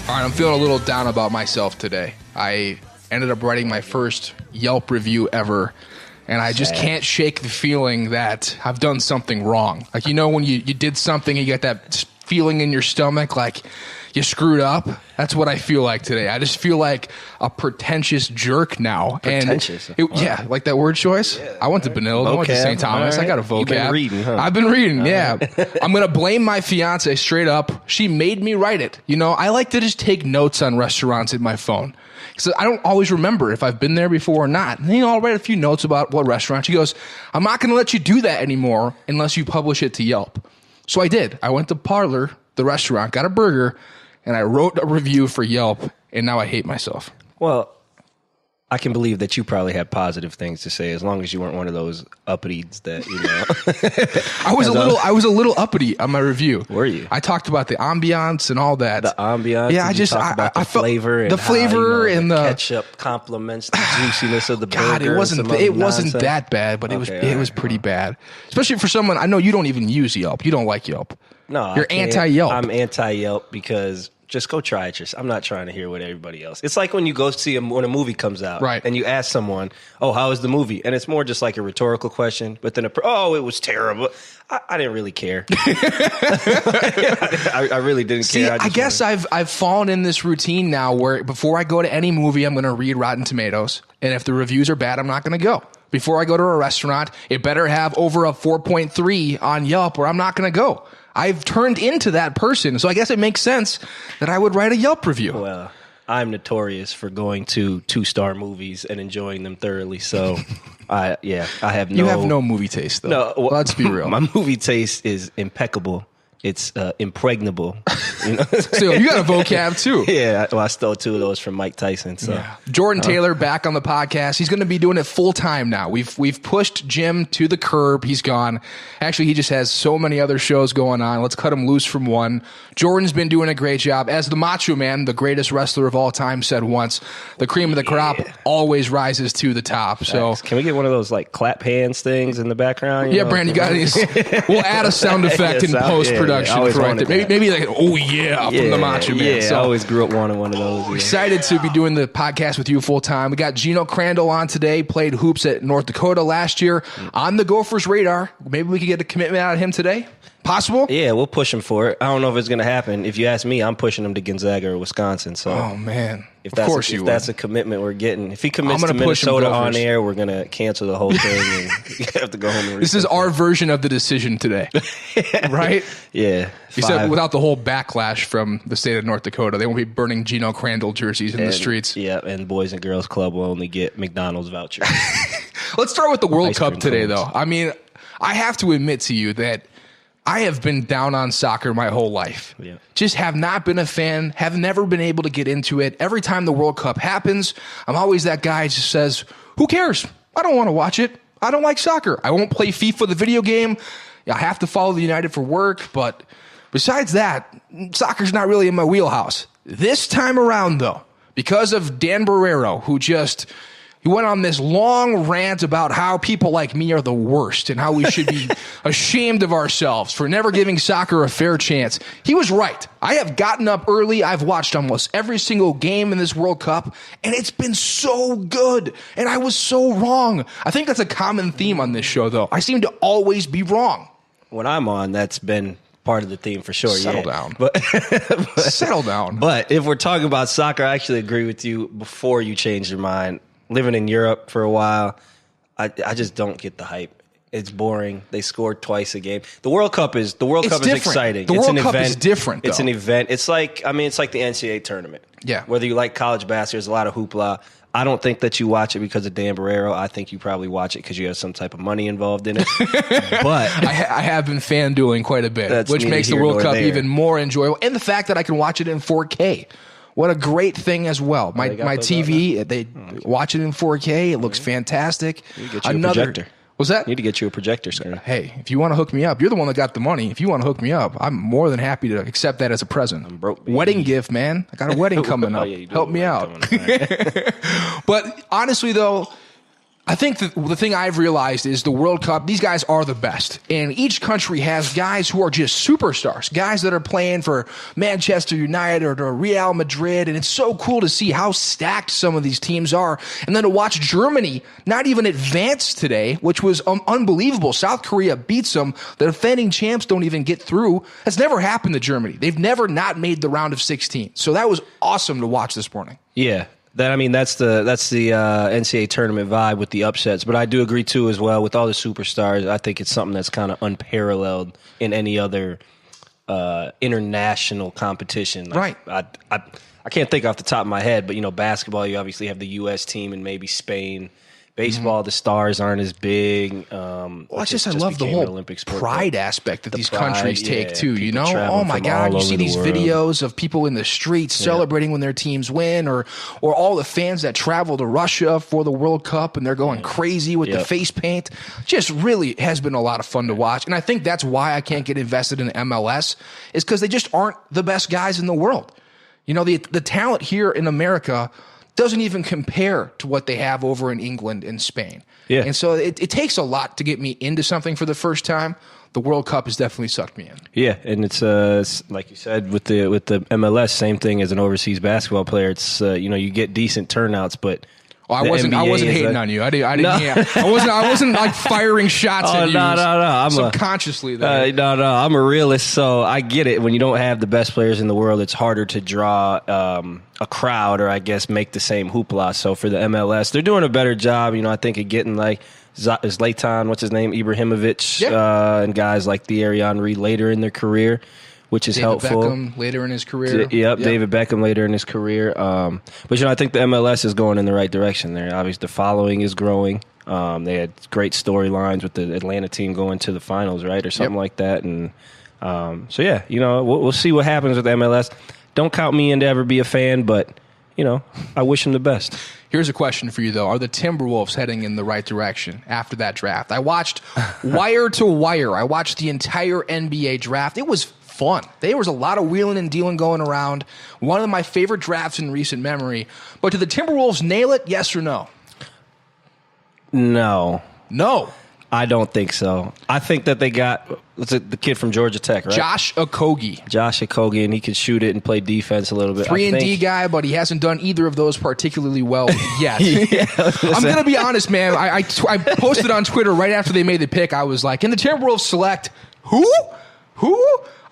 All right, I'm feeling a little down about myself today. I ended up writing my first Yelp review ever, and I just can't shake the feeling that I've done something wrong. Like, you know, when you did something, you get that feeling in your stomach like you screwed up. That's what I feel like today. I just feel like a pretentious jerk now. Pretentious? And yeah, like that word choice. Yeah, I went to Benilde. I went to St. Thomas. Right. I got a vocab. You've been reading, huh? I've been reading, yeah. I'm going to blame my fiance straight up. She made me write it. You know, I like to just take notes on restaurants in my phone. So I don't always remember if I've been there before or not. And, you know, I'll write a few notes about what restaurant. She goes, I'm not going to let you do that anymore unless you publish it to Yelp. So I did. I went to Parlor, the restaurant, got a burger, and I wrote a review for Yelp, and now I hate myself. Well, I can believe that you probably had positive things to say, as long as you weren't one of those uppities that, you know. I was a little uppity on my review. Were you? I talked about the ambiance and all that. The ambiance. Yeah, I flavor and the flavor and the ketchup complements the juiciness of the burger. God, it wasn't that bad, but it was pretty bad. Especially for someone, I know you don't even use Yelp. You don't like Yelp. No, you're anti-Yelp. I'm anti-Yelp because just go try it yourself. I'm not trying to hear what everybody else. It's like when you go see when a movie comes out, right? And you ask someone, "Oh, how was the movie?" And it's more just like a rhetorical question. But then, "Oh, it was terrible." I didn't really care. I really didn't care. I guess I've fallen in this routine now where before I go to any movie, I'm going to read Rotten Tomatoes, and if the reviews are bad, I'm not going to go. Before I go to a restaurant, it better have over a 4.3 on Yelp, or I'm not going to go. I've turned into that person, so I guess it makes sense that I would write a Yelp review. Well, I'm notorious for going to 2-star movies and enjoying them thoroughly, so I have no... You have no movie taste, though. No, well, let's be real. My movie taste is impeccable. It's impregnable. You know? So you got a vocab, too. Yeah, well, I stole 2 of those from Mike Tyson. So. Yeah. Jordan Taylor back on the podcast. He's going to be doing it full time now. We've pushed Jim to the curb. He's gone. Actually, he just has so many other shows going on. Let's cut him loose from one. Jordan's been doing a great job. As the Macho Man, the greatest wrestler of all time, said once, the cream of the crop always rises to the top. So can we get one of those like clap hands things in the background? Yeah, Brandon, you got it. We'll add a sound effect in post-production. For right there. Maybe like, oh yeah, from the Macho Man. Yeah, so, I always grew up wanting one of those. Yeah. Excited to be doing the podcast with you full time. We got Geno Crandall on today, played hoops at North Dakota last year, on the Gophers radar. Maybe we could get a commitment out of him today. Possible? Yeah, we'll push him for it. I don't know if it's going to happen. If you ask me, I'm pushing him to Gonzaga or Wisconsin. So, oh man, if that's a commitment we're getting, if he commits to Minnesota on air, we're going to cancel the whole thing and you have to go home. And this is our version of the decision today, right? Yeah. Except without the whole backlash from the state of North Dakota, they won't be burning Geno Crandall jerseys in the streets. Yeah, and Boys and Girls Club will only get McDonald's vouchers. Let's start with the World Cup today, though. I mean, I have to admit to you that I have been down on soccer my whole life. Yeah. Just have not been a fan, have never been able to get into it. Every time the World Cup happens, I'm always that guy who just says, who cares? I don't want to watch it. I don't like soccer. I won't play FIFA, the video game. I have to follow the United for work. But besides that, soccer's not really in my wheelhouse. This time around, though, because of Dan Barreiro, he went on this long rant about how people like me are the worst and how we should be ashamed of ourselves for never giving soccer a fair chance. He was right. I have gotten up early. I've watched almost every single game in this World Cup, and it's been so good. And I was so wrong. I think that's a common theme on this show, though. I seem to always be wrong. When I'm on, that's been part of the theme for sure. Settle down. Settle down. But if we're talking about soccer, I actually agree with you before you change your mind. Living in Europe for a while, I just don't get the hype. It's boring. They scored twice a game. The World Cup is exciting. The World Cup is different, though. It's an event. It's like the NCAA tournament. Yeah. Whether you like college basketball, there's a lot of hoopla. I don't think that you watch it because of Dan Barreiro. I think you probably watch it because you have some type of money involved in it. But I have been fan-dueling quite a bit, which makes the World Cup even more enjoyable. And the fact that I can watch it in 4K. What a great thing as well. My TV, they watch it in 4K. It looks fantastic. You get you a projector. What's that? You need to get you a projector screen. Hey, if you want to hook me up, you're the one that got the money. If you want to hook me up, I'm more than happy to accept that as a present. I'm broke. Baby. Wedding gift, man. I got a wedding coming up. Help me out. But honestly, though, I think the thing I've realized is the World Cup, these guys are the best. And each country has guys who are just superstars, guys that are playing for Manchester United or Real Madrid. And it's so cool to see how stacked some of these teams are. And then to watch Germany not even advance today, which was unbelievable. South Korea beats them. The defending champs don't even get through. That's never happened to Germany. They've never not made the round of 16. So that was awesome to watch this morning. Yeah. That's the NCAA tournament vibe with the upsets. But I do agree, too, as well, with all the superstars. I think it's something that's kind of unparalleled in any other international competition. Right. I can't think off the top of my head, but, basketball, you obviously have the U.S. team and maybe Spain. Baseball, the stars aren't as big. I love the whole pride aspect that these countries take too. Oh my God, you see these videos of people in the streets celebrating when their teams win, or all the fans that travel to Russia for the World Cup and they're going crazy with the face paint. Just really has been a lot of fun to watch, and I think that's why I can't get invested in MLS is because they just aren't the best guys in the world. The talent here in America doesn't even compare to what they have over in England and Spain. Yeah. And so it takes a lot to get me into something for the first time. The World Cup has definitely sucked me in. Yeah, and it's like you said with the MLS, same thing as an overseas basketball player. It's you get decent turnouts, but I wasn't hating on you. I didn't. No. I wasn't like firing shots at you. No. Subconsciously, I'm a realist, so I get it. When you don't have the best players in the world, it's harder to draw a crowd, or I guess make the same hoopla. So for the MLS, they're doing a better job. I think of getting like Zlatan, what's his name, Ibrahimovic, and guys like Thierry Henry later in their career, which is helpful. Beckham later in his career. Yep, David Beckham later in his career. But I think the MLS is going in the right direction there. Obviously, the following is growing. They had great storylines with the Atlanta team going to the finals, right, or something like that. And we'll see what happens with MLS. Don't count me in to ever be a fan, but I wish them the best. Here's a question for you, though. Are the Timberwolves heading in the right direction after that draft? I watched wire to wire. I watched the entire NBA draft. It was fun. There was a lot of wheeling and dealing going around. One of my favorite drafts in recent memory. But did the Timberwolves nail it, yes or no? No. No. I don't think so. I think that they got the kid from Georgia Tech, right? Josh Okogie, and he could shoot it and play defense a little bit. 3-and-D guy, but he hasn't done either of those particularly well yet. I'm going to be honest, man. I posted on Twitter right after they made the pick. I was like, can the Timberwolves select who?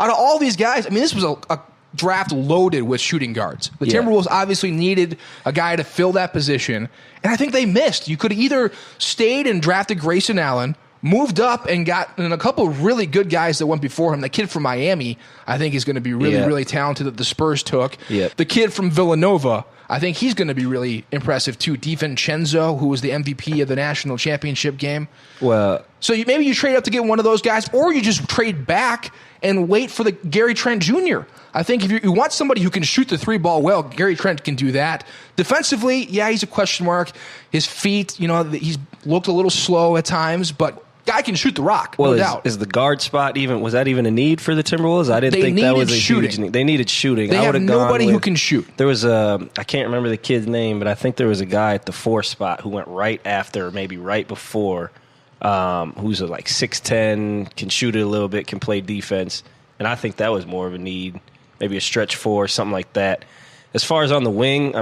Out of all these guys, this was a draft loaded with shooting guards. The Timberwolves obviously needed a guy to fill that position, and I think they missed. You could have either stayed and drafted Grayson Allen, moved up and gotten a couple of really good guys that went before him. The kid from Miami, I think, is going to be really talented that the Spurs took. Yep. The kid from Villanova, I think he's going to be really impressive too. DiVincenzo, who was the MVP of the national championship game. Well, so maybe you trade up to get one of those guys, or you just trade back and wait for the Gary Trent Jr. I think if you want somebody who can shoot the three ball well, Gary Trent can do that. Defensively, he's a question mark. His feet, he's looked a little slow at times, but guy can shoot the rock, no doubt. Is the guard spot was that even a need for the Timberwolves? I didn't think that was a huge need. They needed shooting. They have nobody who can shoot. There was I can't remember the kid's name, but I think there was a guy at the 4 spot who went right after, maybe right before, who's like 6'10", can shoot it a little bit, can play defense. And I think that was more of a need, maybe a stretch 4, something like that. As far as on the wing,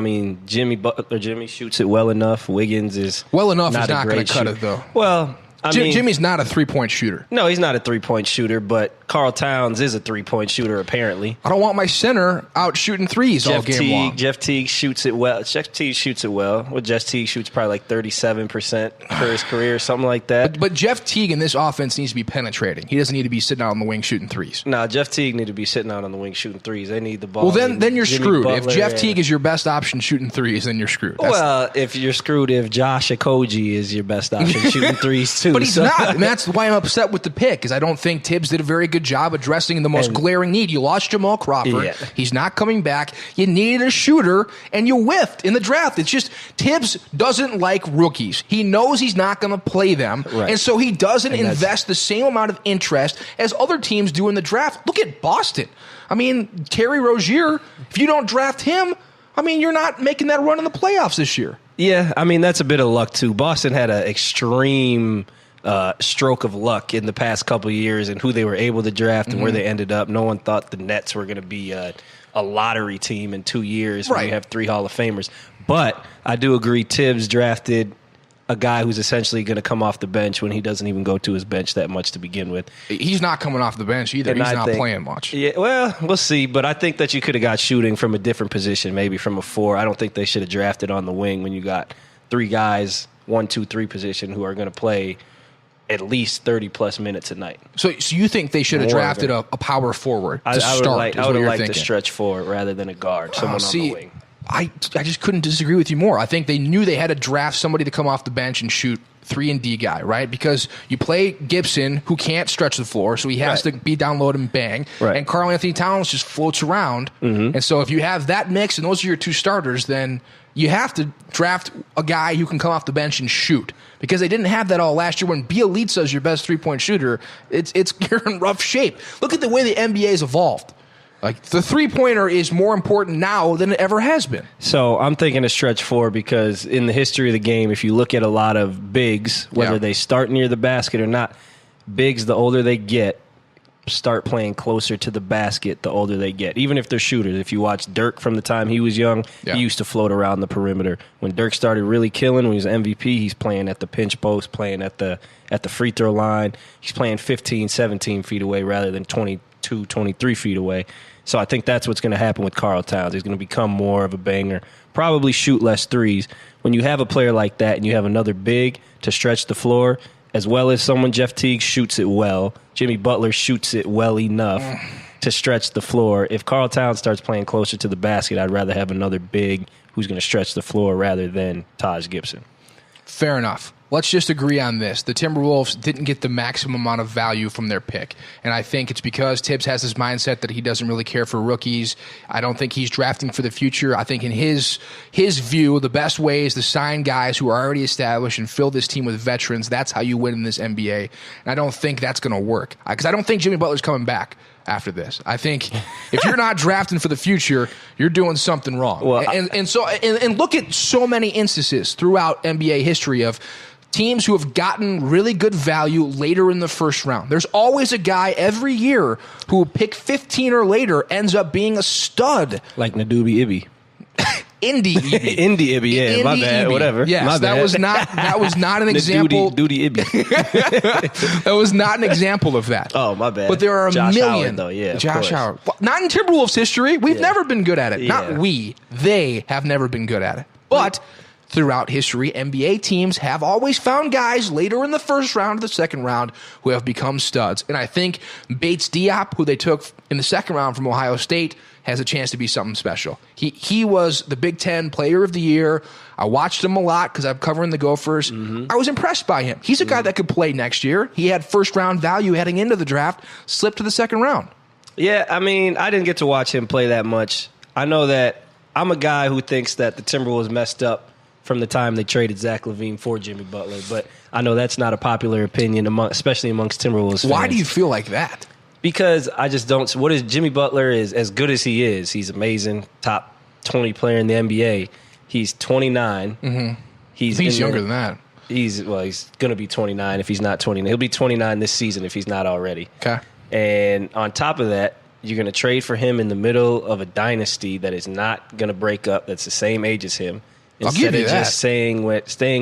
Jimmy shoots it well enough. Wiggins is well enough. He's not going to cut it, though. Well, Jimmy's not a three-point shooter. No, he's not a three-point shooter, but Karl Towns is a three-point shooter, apparently. I don't want my center out shooting threes all game long. Jeff Teague shoots it well. Jeff Teague shoots probably like 37% for his career, something like that. But Jeff Teague in this offense needs to be penetrating. He doesn't need to be sitting out on the wing shooting threes. No, Jeff Teague need to be sitting out on the wing shooting threes. They need the ball. Well, then you're screwed. Butler, if Jeff Teague is your best option shooting threes, then you're screwed. If you're screwed if Josh Okogie is your best option shooting threes, too. But he's not. That's why I'm upset with the pick, because I don't think Tibbs did a very good job addressing the most glaring need. You lost Jamal Crawford. Yeah. He's not coming back. You needed a shooter, and you whiffed in the draft. It's just Tibbs doesn't like rookies. He knows he's not going to play them, and so he doesn't invest the same amount of interest as other teams do in the draft. Look at Boston. Terry Rozier, if you don't draft him, you're not making that run in the playoffs this year. Yeah, I mean, that's a bit of luck, too. Boston had an extreme stroke of luck in the past couple of years and who they were able to draft and where they ended up. No one thought the Nets were going to be a lottery team in 2 years when you have 3 Hall of Famers. But I do agree Tibbs drafted a guy who's essentially going to come off the bench when he doesn't even go to his bench that much to begin with. He's not coming off the bench either. He's not playing much. Yeah, well, we'll see. But I think that you could have got shooting from a different position, maybe from a 4. I don't think they should have drafted on the wing when you got 3 guys, 1, 2, 3 position who are going to play at least 30-plus minutes a night. So you think they should have drafted a power forward to start? I would have liked to stretch forward rather than a guard, someone on the wing. I just couldn't disagree with you more. I think they knew they had to draft somebody to come off the bench and shoot 3-and-D guy, right? Because you play Gibson, who can't stretch the floor, so he has to be down low and bang. Right. And Karl Anthony Towns just floats around. And so if you have that mix and those are your 2 starters, then you have to draft a guy who can come off the bench and shoot. Because they didn't have that all last year. When Bielitsa is your best 3-point shooter, you're in rough shape. Look at the way the NBA's evolved. Like, the 3-pointer is more important now than it ever has been. So I'm thinking a stretch 4 because in the history of the game, if you look at a lot of bigs, whether they start near the basket or not, bigs, the older they get, start playing closer to the basket the older they get. Even if they're shooters. If you watch Dirk from the time he was young, he used to float around the perimeter. When Dirk started really killing, when he was MVP, he's playing at the pinch post, playing at the free throw line. He's playing 15, 17 feet away rather than 22, 23 feet away. So I think that's what's going to happen with Karl Towns. He's going to become more of a banger, probably shoot less threes. When you have a player like that and you have another big to stretch the floor, as well as someone, Jeff Teague shoots it well, Jimmy Butler shoots it well enough to stretch the floor. If Karl Towns starts playing closer to the basket, I'd rather have another big who's going to stretch the floor rather than Taj Gibson. Fair enough. Let's just agree on this. The Timberwolves didn't get the maximum amount of value from their pick. And I think it's because Tibbs has this mindset that he doesn't really care for rookies. I don't think he's drafting for the future. I think in his view, the best way is to sign guys who are already established and fill this team with veterans. That's how you win in this NBA. And I don't think that's going to work. Because I don't think Jimmy Butler's coming back after this. I think if you're not drafting for the future, you're doing something wrong. Well, and look at so many instances throughout NBA history of teams who have gotten really good value later in the first round. There's always a guy every year who pick 15 or later ends up being a stud. Like Nadubi Ibi. Indy Ibi. Indy Ibi, yeah. Indy My bad, Ibi. whatever. Yes, my bad. that was not an example. Duty Ibi. That was not an example of that. Oh, my bad. But there are Josh million. Howard, though, yeah. Josh Howard. Well, not in Timberwolves history. We've never been good at it. Yeah. Not we. They have never been good at it. But throughout history, NBA teams have always found guys later in the first round or the second round who have become studs. And I think Bates Diop, who they took in the second round from Ohio State, has a chance to be something special. He was the Big Ten Player of the Year. I watched him a lot because I'm covering the Gophers. I was impressed by him. He's a guy that could play next year. He had first-round value heading into the draft, slipped to the second round. Yeah, I mean, I didn't get to watch him play that much. I know that I'm a guy who thinks that the Timberwolves messed up from the time they traded Zach LaVine for Jimmy Butler, but I know that's not a popular opinion, especially amongst Timberwolves fans. Why do you feel like that? Because I just don't. What is Jimmy Butler is as good as he is. He's amazing, top 20 player in the NBA. He's 29. Mm-hmm. He's younger than that. He's going to be 29 if he's not 29. He'll be 29 this season if he's not already. Okay. And on top of that, you're going to trade for him in the middle of a dynasty that is not going to break up. That's the same age as him. Instead of just staying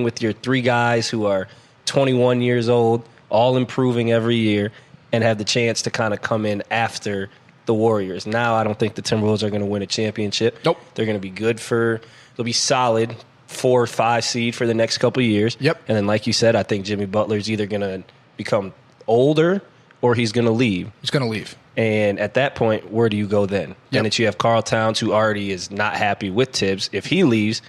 with your 3 guys who are 21 years old, all improving every year, and have the chance to kind of come in after the Warriors. Now I don't think the Timberwolves are going to win a championship. Nope. They're going to be they'll be solid 4 or 5 seed for the next couple of years. Yep. And then like you said, I think Jimmy Butler's either going to become older or he's going to leave. He's going to leave. And at that point, where do you go then? Yep. And that you have Karl Towns, who already is not happy with Tibbs. If he leaves,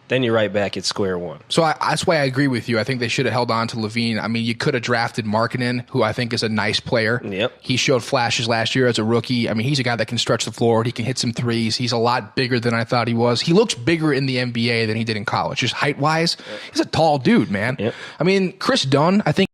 then you're right back at square one. So that's why I agree with you. I think they should have held on to LaVine. I mean, you could have drafted Markkanen, who I think is a nice player. Yep. He showed flashes last year as a rookie. I mean, he's a guy that can stretch the floor. He can hit some threes. He's a lot bigger than I thought he was. He looks bigger in the NBA than he did in college, just height-wise. Yep. He's a tall dude, man. Yep. I mean, Chris Dunn, I think